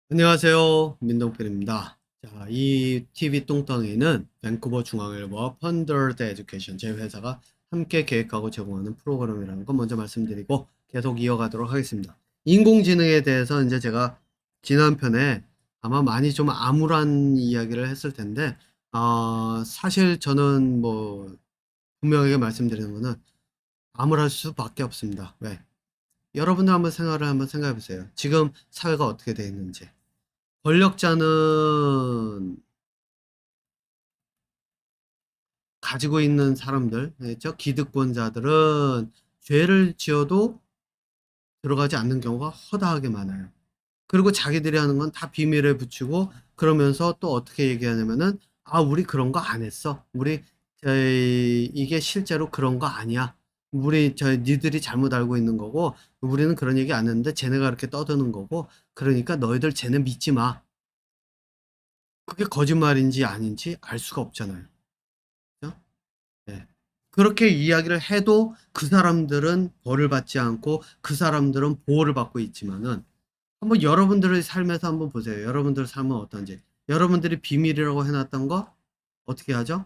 안녕하세요. 민동필입니다. 자, 이 TV 똥덩이는 밴쿠버 중앙일보와 펀더드 에듀케이션 제 회사가 함께 계획하고 제공하는 프로그램이라는 거 먼저 말씀드리고 계속 이어가도록 하겠습니다. 인공지능에 대해서 이제 제가 지난 편에 아마 많이 좀 암울한 이야기를 했을 텐데, 사실 저는 뭐 분명하게 말씀드리는 거는 암울할 수밖에 없습니다. 왜? 여러분들 한번 생각해 보세요. 지금 사회가 어떻게 되어 있는지. 권력자는 가지고 있는 사람들, 저 기득권자들은 죄를 지어도 들어가지 않는 경우가 허다하게 많아요. 그리고 자기들이 하는 건 다 비밀에 붙이고 그러면서 또 어떻게 얘기하냐면은 우리 그런 거 안 했어. 이게 실제로 그런 거 아니야. 니들이 잘못 알고 있는 거고 우리는 그런 얘기 안 했는데 쟤네가 그렇게 떠드는 거고 그러니까 너희들 쟤네 믿지 마. 그게 거짓말인지 아닌지 알 수가 없잖아요. 그죠? 네. 그렇게 이야기를 해도 그 사람들은 벌을 받지 않고 그 사람들은 보호를 받고 있지만은 한번 여러분들의 삶에서 한번 보세요. 여러분들 삶은 어떤지. 여러분들이 비밀이라고 해놨던 거 어떻게 하죠?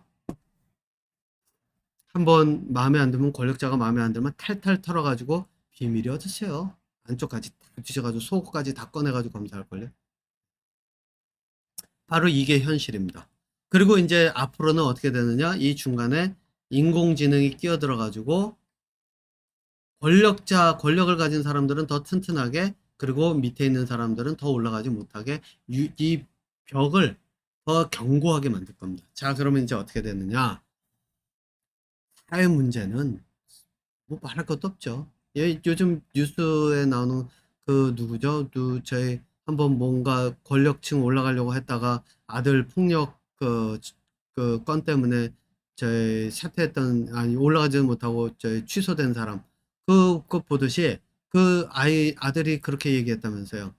한번 마음에 안 들면 권력자가 마음에 안 들면 탈탈 털어가지고 비밀이 어딨어요? 안쪽까지 다 뒤져가지고 속까지 다 꺼내가지고 검사할걸요? 바로 이게 현실입니다. 그리고 이제 앞으로는 어떻게 되느냐? 이 중간에 인공지능이 끼어들어가지고 권력을 가진 사람들은 더 튼튼하게 그리고 밑에 있는 사람들은 더 올라가지 못하게 이 벽을 더 견고하게 만들 겁니다. 자, 그러면 이제 어떻게 되느냐? 사회 문제는 뭐 말할 것도 없죠. 요즘 뉴스에 나오는 그 누구죠? 저희 한번 뭔가 권력층 올라가려고 했다가 아들 폭력 그 건 때문에 저희 사퇴했던 아니 올라가지 못하고 저희 취소된 사람 그거 보듯이 그 아들이 그렇게 얘기했다면서요.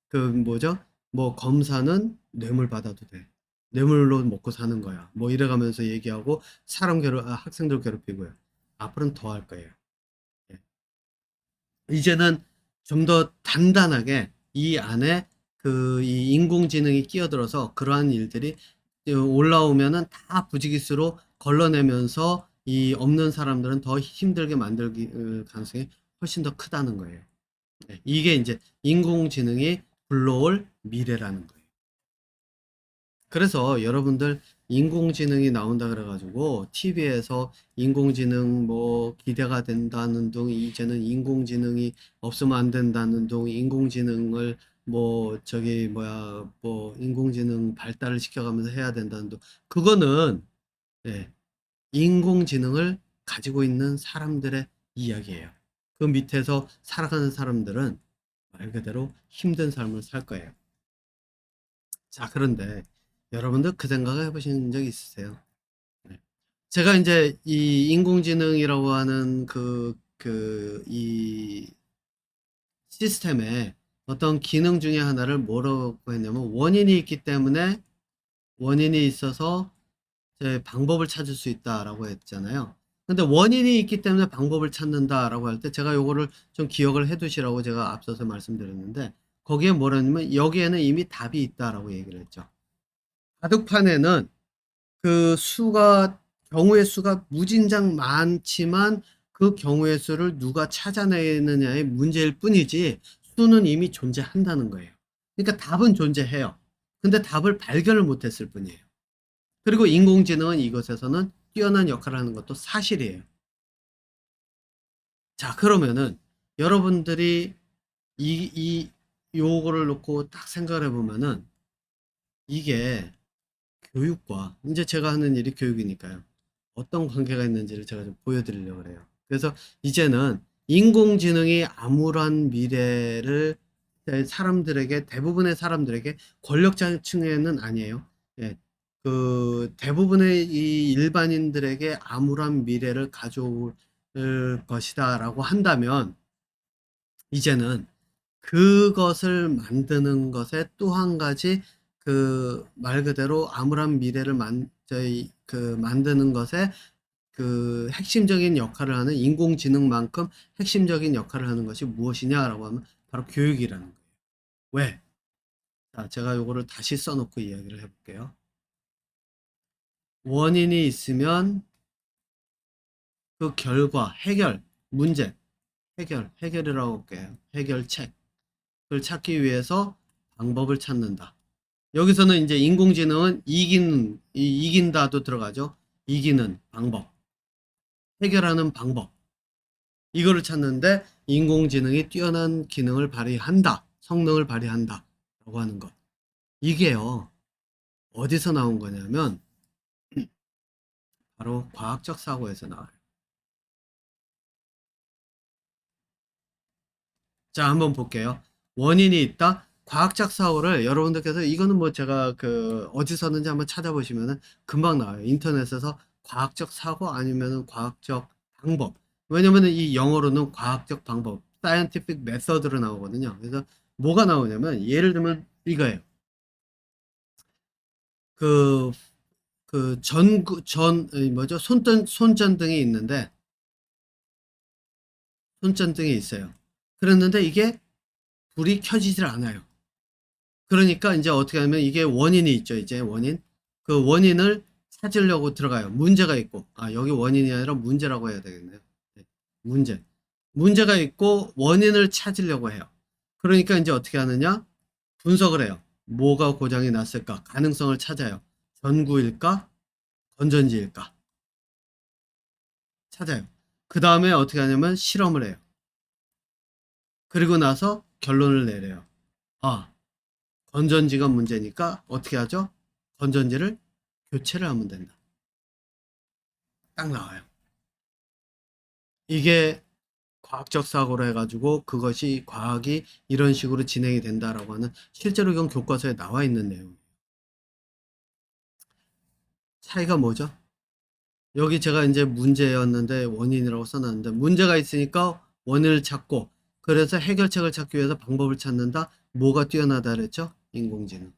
그 뭐죠? 뭐 검사는 뇌물 받아도 돼. 뇌물로 먹고 사는 거야. 뭐 이래가면서 얘기하고 학생들 괴롭히고요. 앞으로는 더 할 거예요. 예. 이제는 좀 더 단단하게 이 안에 이 인공지능이 끼어들어서 그러한 일들이 올라오면은 다 부지기수로 걸러내면서 이 없는 사람들은 더 힘들게 만들기 가능성이 훨씬 더 크다는 거예요. 네, 이게 이제 인공지능이 불러올 미래라는 거예요. 그래서 여러분들 인공지능이 나온다 그래가지고 TV에서 인공지능 뭐 기대가 된다는 둥 이제는 인공지능이 없으면 안 된다는 둥 인공지능을 뭐 저기 뭐야 뭐 인공지능 발달을 시켜가면서 해야 된다는 둥 그거는 예, 인공지능을 가지고 있는 사람들의 이야기예요. 그 밑에서 살아가는 사람들은 말 그대로 힘든 삶을 살 거예요. 자, 그런데 여러분들 그 생각을 해보신 적 있으세요? 네. 제가 이제 이 인공지능이라고 하는 이 시스템에 어떤 기능 중에 하나를 뭐라고 했냐면 원인이 있기 때문에 원인이 있어서 제 방법을 찾을 수 있다라고 했잖아요. 근데 원인이 있기 때문에 방법을 찾는다라고 할 때 제가 요거를 좀 기억을 해 두시라고 제가 앞서서 말씀드렸는데 거기에 뭐라냐면 여기에는 이미 답이 있다라고 얘기를 했죠. 바둑판에는 그 경우의 수가 무진장 많지만 그 경우의 수를 누가 찾아내느냐의 문제일 뿐이지 수는 이미 존재한다는 거예요. 그러니까 답은 존재해요. 근데 답을 발견을 못했을 뿐이에요. 그리고 인공지능은 이것에서는 뛰어난 역할을 하는 것도 사실이에요. 자, 그러면은 여러분들이 요거를 놓고 딱 생각을 해보면은 이게 교육과 이제 제가 하는 일이 교육이니까요. 어떤 관계가 있는지를 제가 좀 보여드리려고 해요. 그래서 이제는 인공지능이 암울한 미래를 대부분의 사람들에게 권력자층에는 아니에요. 예, 그 대부분의 이 일반인들에게 암울한 미래를 가져올 것이다라고 한다면 이제는 그것을 만드는 것에 또 한 가지 그 말 그대로 암울한 미래를 만드는 것에 그 핵심적인 역할을 하는 인공지능만큼 핵심적인 역할을 하는 것이 무엇이냐라고 하면 바로 교육이라는 거예요. 왜? 자, 제가 요거를 다시 써놓고 이야기를 해볼게요. 원인이 있으면 그 결과, 해결, 문제, 해결이라고 할게요. 해결책을 찾기 위해서 방법을 찾는다. 여기서는 이제 인공지능은 이긴다도 들어가죠. 이기는 방법, 해결하는 방법. 이거를 찾는데 인공지능이 뛰어난 기능을 발휘한다. 성능을 발휘한다. 라고 하는 것. 이게요. 어디서 나온 거냐면 바로 과학적 사고에서 나와요. 자, 한번 볼게요. 원인이 있다. 과학적 사고를 여러분들께서 이거는 뭐 제가 어디 서는지 한번 찾아보시면은 금방 나와요. 인터넷에서 과학적 사고 아니면은 과학적 방법. 왜냐면은 이 영어로는 과학적 방법, scientific method로 나오거든요. 그래서 뭐가 나오냐면 예를 들면 이거예요. 그, 뭐죠? 손전등이 있는데, 손전등이 있어요. 그랬는데 이게 불이 켜지질 않아요. 그러니까 이제 어떻게 하면 이게 원인이 있죠. 이제 원인. 그 원인을 찾으려고 들어가요. 문제가 있고. 아, 여기 원인이 아니라 문제라고 해야 되겠네요. 네, 문제. 문제가 있고 원인을 찾으려고 해요. 그러니까 이제 어떻게 하느냐? 분석을 해요. 뭐가 고장이 났을까? 가능성을 찾아요. 전구일까? 건전지일까? 찾아요. 그 다음에 어떻게 하냐면 실험을 해요. 그리고 나서 결론을 내려요. 아, 건전지가 문제니까 어떻게 하죠? 건전지를 교체를 하면 된다. 딱 나와요. 이게 과학적 사고로 해가지고 그것이 과학이 이런 식으로 진행이 된다라고 하는 실제로 이건 교과서에 나와 있는 내용. 차이가 뭐죠? 여기 제가 이제 문제였는데 원인이라고 써놨는데 문제가 있으니까 원인을 찾고 그래서 해결책을 찾기 위해서 방법을 찾는다. 뭐가 뛰어나다 그랬죠? 인공지능.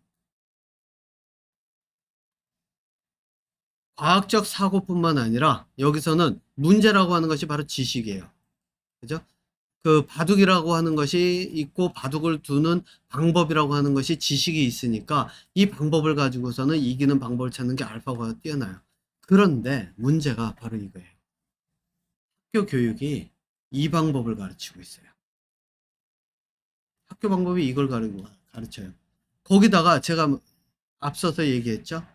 과학적 사고뿐만 아니라 여기서는 문제라고 하는 것이 바로 지식이에요. 그죠? 그 바둑이라고 하는 것이 있고 바둑을 두는 방법이라고 하는 것이 지식이 있으니까 이 방법을 가지고서는 이기는 방법을 찾는 게 알파고가 뛰어나요. 그런데 문제가 바로 이거예요. 학교 교육이 이 방법을 가르치고 있어요. 학교 방법이 이걸 가르쳐요. 거기다가 제가 앞서서 얘기했죠.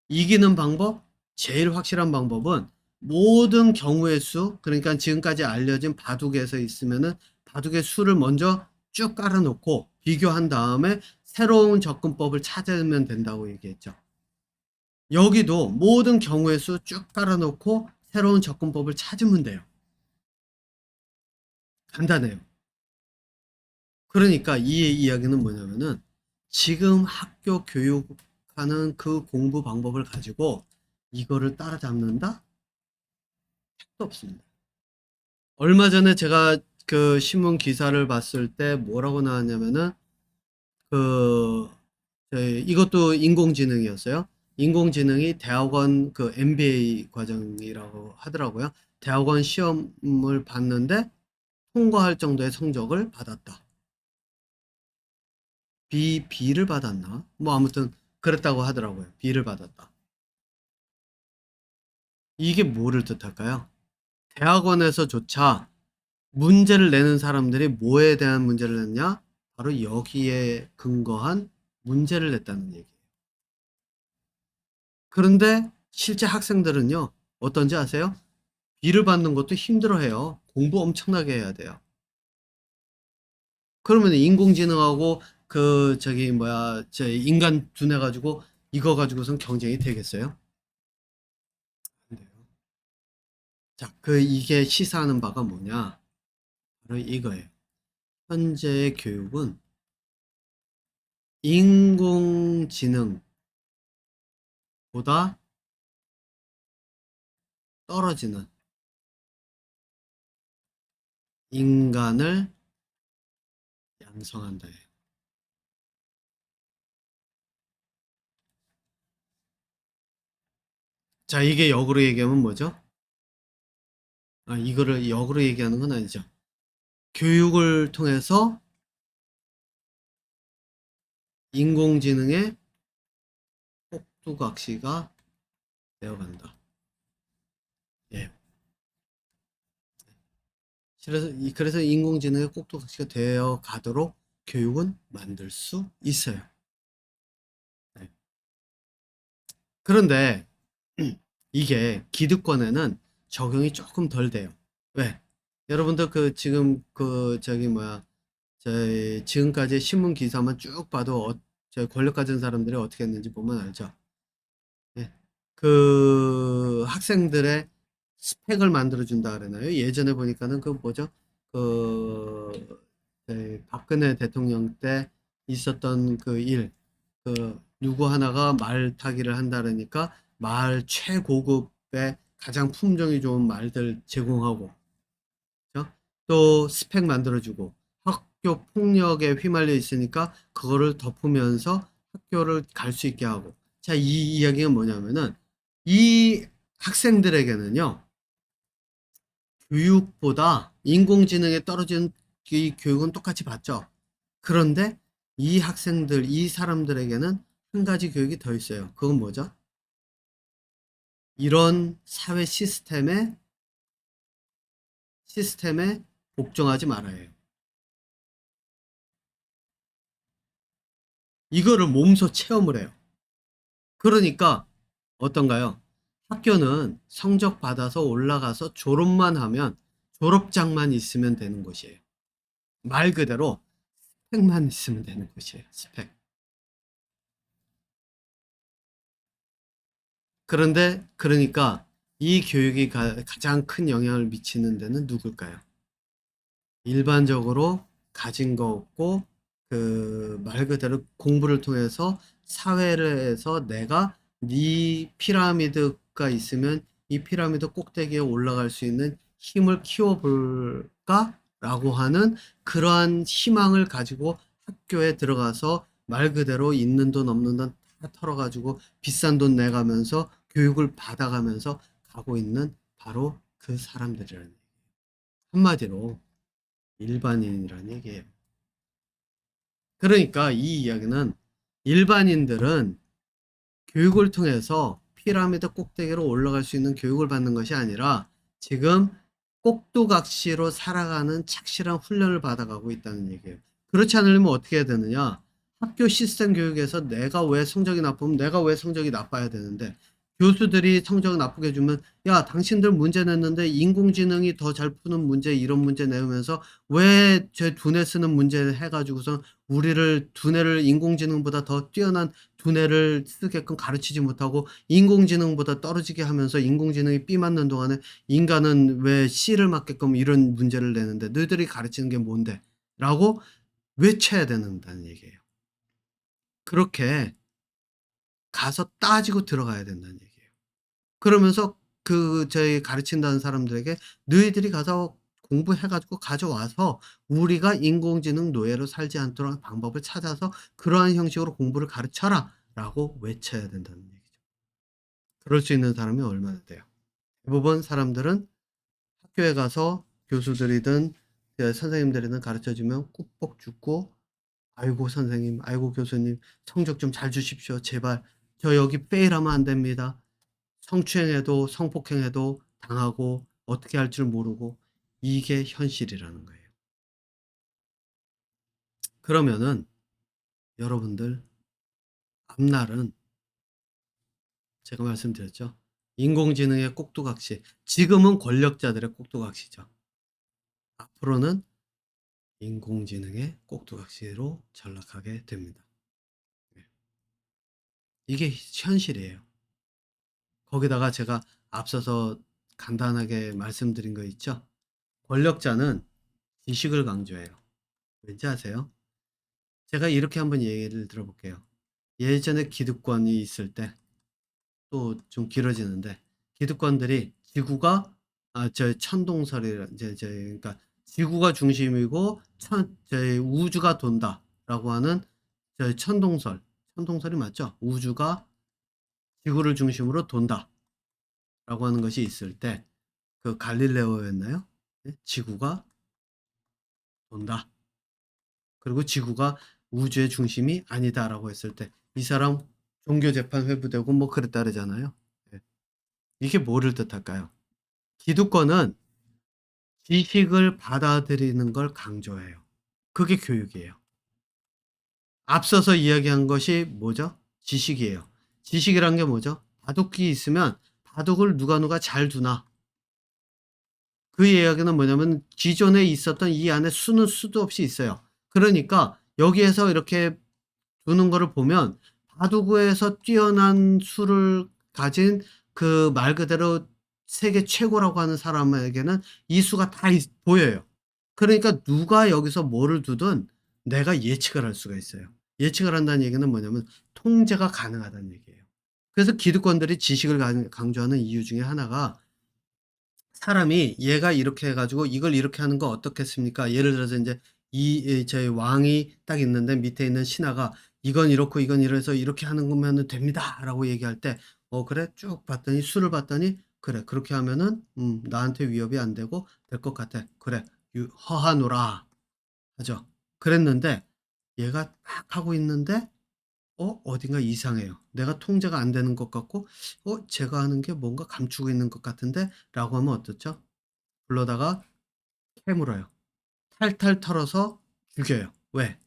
이기는 방법, 제일 확실한 방법은 모든 경우의 수, 그러니까 지금까지 알려진 바둑에서 있으면은 바둑의 수를 먼저 쭉 깔아놓고 비교한 다음에 새로운 접근법을 찾으면 된다고 얘기했죠. 여기도 모든 경우의 수 쭉 깔아놓고 새로운 접근법을 찾으면 돼요. 간단해요. 그러니까 이 이야기는 뭐냐면은 지금 학교 교육하는 그 공부 방법을 가지고 이거를 따라잡는다? 택도 없습니다. 얼마 전에 제가 그 신문 기사를 봤을 때 뭐라고 나왔냐면은 그 이것도 인공지능이었어요. 인공지능이 대학원 그 MBA 과정이라고 하더라고요. 대학원 시험을 봤는데 통과할 정도의 성적을 받았다. B를 받았나? 뭐 아무튼 그랬다고 하더라고요. B를 받았다. 이게 뭐를 뜻할까요? 대학원에서조차 문제를 내는 사람들이 뭐에 대한 문제를 냈냐? 바로 여기에 근거한 문제를 냈다는 얘기예요. 그런데 실제 학생들은요, 어떤지 아세요? B를 받는 것도 힘들어해요. 공부 엄청나게 해야 돼요. 그러면 인공지능하고 저 인간 두뇌 가지고 이거 가지고선 경쟁이 되겠어요? 안 돼요. 자, 이게 시사하는 바가 뭐냐? 바로 이거예요. 현재의 교육은 인공지능보다 떨어지는 인간을 양성한다. 자, 이게 역으로 얘기하면 뭐죠? 아, 이거를 역으로 얘기하는 건 아니죠. 교육을 통해서 인공지능의 꼭두각시가 되어간다. 예. 그래서 인공지능의 꼭두각시가 되어 가도록 교육은 만들 수 있어요. 네. 그런데 이게 기득권에는 적용이 조금 덜 돼요. 왜? 여러분들 그 지금 그 저기 뭐야 저희 지금까지 신문 기사만 쭉 봐도 저 권력 가진 사람들이 어떻게 했는지 보면 알죠. 예. 그 학생들의 스펙을 만들어 준다 그러나요? 예전에 보니까는 그 뭐죠? 그 박근혜 대통령 때 있었던 그 일, 그 누구 하나가 말 타기를 한다 그러니까 말 최고급의 가장 품종이 좋은 말들 제공하고, 그죠? 또 스펙 만들어주고 학교 폭력에 휘말려 있으니까 그거를 덮으면서 학교를 갈 수 있게 하고. 자, 이 이야기가 뭐냐면은 이 학생들에게는요 교육보다 인공지능에 떨어지는 이 교육은 똑같이 받죠. 그런데 이 학생들, 이 사람들에게는 한 가지 교육이 더 있어요. 그건 뭐죠? 이런 사회 시스템에 복종하지 말아야 해요. 이거를 몸소 체험을 해요. 그러니까 어떤가요? 학교는 성적 받아서 올라가서 졸업만 하면 졸업장만 있으면 되는 곳이에요. 말 그대로 스펙만 있으면 되는 곳이에요. 스펙. 그런데 그러니까 이 교육이 가장 큰 영향을 미치는 데는 누굴까요? 일반적으로 가진 거 없고 그 말 그대로 공부를 통해서 사회에서 내가 네 피라미드가 있으면 이 피라미드 꼭대기에 올라갈 수 있는 힘을 키워볼까? 라고 하는 그러한 희망을 가지고 학교에 들어가서 말 그대로 있는 돈 없는 돈 다 털어가지고 비싼 돈 내가면서 교육을 받아가면서 가고 있는 바로 그 사람들이라는 얘기예요. 한마디로 일반인이라는 얘기예요. 그러니까 이 이야기는 일반인들은 교육을 통해서 피라미드 꼭대기로 올라갈 수 있는 교육을 받는 것이 아니라 지금 꼭두각시로 살아가는 착실한 훈련을 받아가고 있다는 얘기예요. 그렇지 않으려면 어떻게 해야 되느냐? 학교 시스템 교육에서 내가 왜 성적이 나쁘면 내가 왜 성적이 나빠야 되는데 교수들이 성적을 나쁘게 주면 야 당신들 문제 냈는데 인공지능이 더 잘 푸는 문제 이런 문제 내면서 왜 제 두뇌 쓰는 문제 해가지고서 우리를 두뇌를 인공지능보다 더 뛰어난 두뇌를 쓰게끔 가르치지 못하고 인공지능보다 떨어지게 하면서 인공지능이 B 맞는 동안에 인간은 왜 C를 맞게끔 이런 문제를 내는데 너희들이 가르치는 게 뭔데? 라고 외쳐야 된다는 얘기예요. 그렇게 가서 따지고 들어가야 된다는 얘기예요. 그러면서 그 저희 가르친다는 사람들에게 너희들이 가서 공부해 가지고 가져와서 우리가 인공지능 노예로 살지 않도록 방법을 찾아서 그러한 형식으로 공부를 가르쳐라 라고 외쳐야 된다는 얘기죠. 그럴 수 있는 사람이 얼마나 돼요. 대부분 사람들은 학교에 가서 교수들이든 선생님들이든 가르쳐 주면 꾹뻑 죽고 아이고 선생님, 아이고 교수님 성적 좀 잘 주십시오. 제발 저 여기 페일하면 안 됩니다. 성추행해도 성폭행해도 당하고 어떻게 할 줄 모르고 이게 현실이라는 거예요. 그러면은 여러분들 앞날은 제가 말씀드렸죠. 인공지능의 꼭두각시. 지금은 권력자들의 꼭두각시죠. 앞으로는 인공지능의 꼭두각시로 전락하게 됩니다. 네. 이게 현실이에요. 거기다가 제가 앞서서 간단하게 말씀드린 거 있죠. 권력자는 지식을 강조해요. 왠지 아세요? 제가 이렇게 한번 얘기를 들어볼게요. 예전에 기득권이 있을 때, 또 좀 길어지는데, 기득권들이 지구가, 저 천동설이, 그러니까 지구가 중심이고, 저희 우주가 돈다라고 하는 저희 천동설이 맞죠? 우주가 지구를 중심으로 돈다라고 하는 것이 있을 때, 그 갈릴레오였나요? 네? 지구가 돈다. 그리고 지구가 우주의 중심이 아니다라고 했을 때 이 사람 종교 재판 회부되고 뭐 그랬다 그러잖아요. 예. 이게 뭐를 뜻할까요? 기득권은 지식을 받아들이는 걸 강조해요. 그게 교육이에요. 앞서서 이야기한 것이 뭐죠? 지식이에요. 지식이란 게 뭐죠? 바둑이 있으면 바둑을 누가 잘 두나. 그 이야기는 뭐냐면 기존에 있었던 이 안에 수는 수도 없이 있어요. 그러니까 여기에서 이렇게 두는 거를 보면 바둑에서 뛰어난 수를 가진 그 말 그대로 세계 최고라고 하는 사람에게는 이 수가 다 보여요. 그러니까 누가 여기서 뭐를 두든 내가 예측을 할 수가 있어요. 예측을 한다는 얘기는 뭐냐면 통제가 가능하다는 얘기예요. 그래서 기득권들이 지식을 강조하는 이유 중에 하나가 사람이 얘가 이렇게 해 가지고 "이걸 이렇게 하는 거 어떻겠습니까?" 예를 들어서 인제 저희 왕이 딱 있는데 밑에 있는 신하가 "이건 이렇고 이건 이래서 이렇게 하는 거면은 됩니다."라고 얘기할 때 "어 그래?" 쭉 봤더니 수를 봤더니 "그래. 그렇게 하면은 나한테 위협이 안 되고 될 것 같아. 그래. 허하노라." 하죠. 그랬는데 얘가 막 하고 있는데 어딘가 이상해요. 내가 통제가 안 되는 것 같고 '제가 하는 게 뭔가 감추고 있는 것 같은데?'라고 하면 어떻죠? 불러다가 캐물어요. 탈탈 털어서 죽여요. 왜?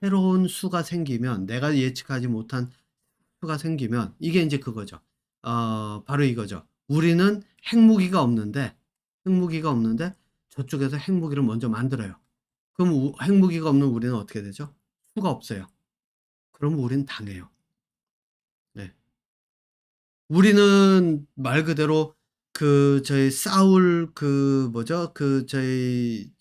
새로운 수가 생기면 내가 예측하지 못한 수가 생기면 이게 인제 그거죠. 바로 이거죠. 우리는 핵무기가 없는데 저쪽에서 핵무기를 먼저 만들어요. 그럼 핵무기가 없는 우리는 어떻게 되죠? 수가 없어요. 그러면 우리는 당해요. 네. 우리는 말 그대로 저희 싸울 뭐죠? 저희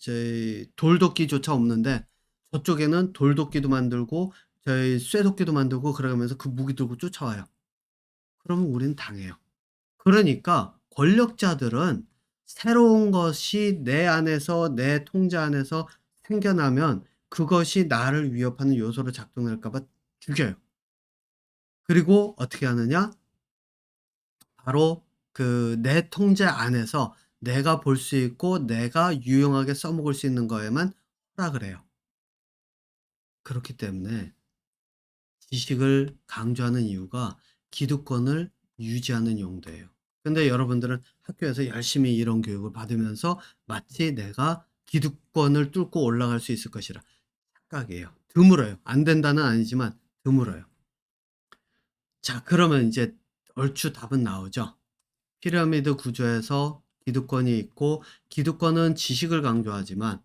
돌도끼조차 없는데 저쪽에는 돌도끼도 만들고 저희 쇠도끼도 만들고 그러면서 그 무기 들고 쫓아와요. 그러면 우리는 당해요. 그러니까 권력자들은 새로운 것이 내 안에서 내 통제 안에서 생겨나면 그것이 나를 위협하는 요소로 작동할까 봐 죽여요. 그리고 어떻게 하느냐? 바로 내 통제 안에서 내가 볼 수 있고 내가 유용하게 써먹을 수 있는 거에만 허락을 해요. 그렇기 때문에 지식을 강조하는 이유가 기득권을 유지하는 용도예요. 근데 여러분들은 학교에서 열심히 이런 교육을 받으면서 마치 내가 기득권을 뚫고 올라갈 수 있을 것이라 착각이에요. 드물어요. 안 된다는 아니지만 드물어요. 자, 그러면 이제 얼추 답은 나오죠. 피라미드 구조에서 기득권이 있고 기득권은 지식을 강조하지만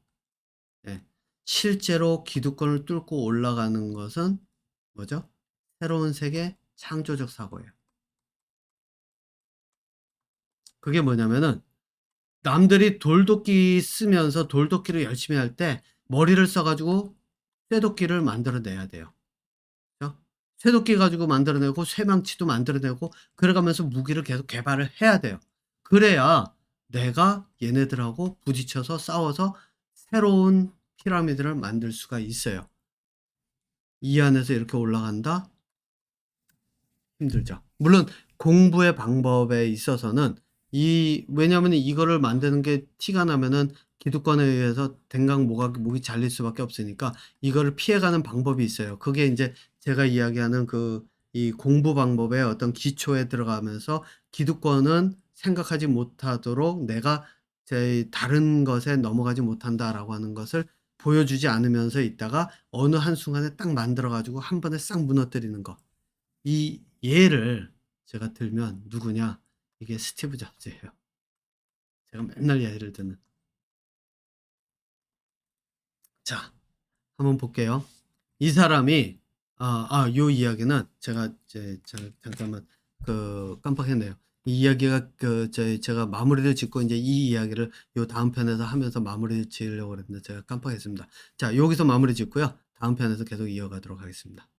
예, 실제로 기득권을 뚫고 올라가는 것은 뭐죠? 새로운 세계 창조적 사고예요. 그게 뭐냐면은 남들이 돌도끼 쓰면서 돌도끼를 열심히 할 때 머리를 써 가지고 쇠도끼를 만들어 내야 돼요. 그죠? 쇠도끼 가지고 만들어 내고 쇠망치도 만들어 내고 그래 가면서 무기를 계속 개발을 해야 돼요. 그래야 내가 얘네들하고 부딪혀서 싸워서 새로운 피라미드를 만들 수가 있어요. 이 안에서 이렇게 올라간다? 힘들죠. 물론 공부의 방법에 있어서는 왜냐하면 이거를 만드는 게 티가 나면은 기득권에 의해서 댕강 목이 잘릴 수밖에 없으니까 이거를 피해가는 방법이 있어요. 그게 인제 제가 이야기하는 이 공부 방법의 어떤 기초에 들어가면서 기득권은 생각하지 못하도록 내가 다른 것에 넘어가지 못한다라고 하는 것을 보여주지 않으면서 있다가 어느 한순간에 딱 만들어 가지고 한 번에 싹 무너뜨리는 거. 이 예를 제가 들면 누구냐? 이게 스티브 잡스예요. 제가 맨날 예를 드는. 자, 한번 볼게요. 이 사람이 요 이야기는 제가 이제 잠깐만 깜빡했네요. 이 이야기가 제가 마무리를 짓고 인제 이 이야기를 요 다음 편에서 하면서 마무리를 지으려고 그랬는데 제가 깜빡했습니다. 자, 여기서 마무리 짓고요. 다음 편에서 계속 이어가도록 하겠습니다.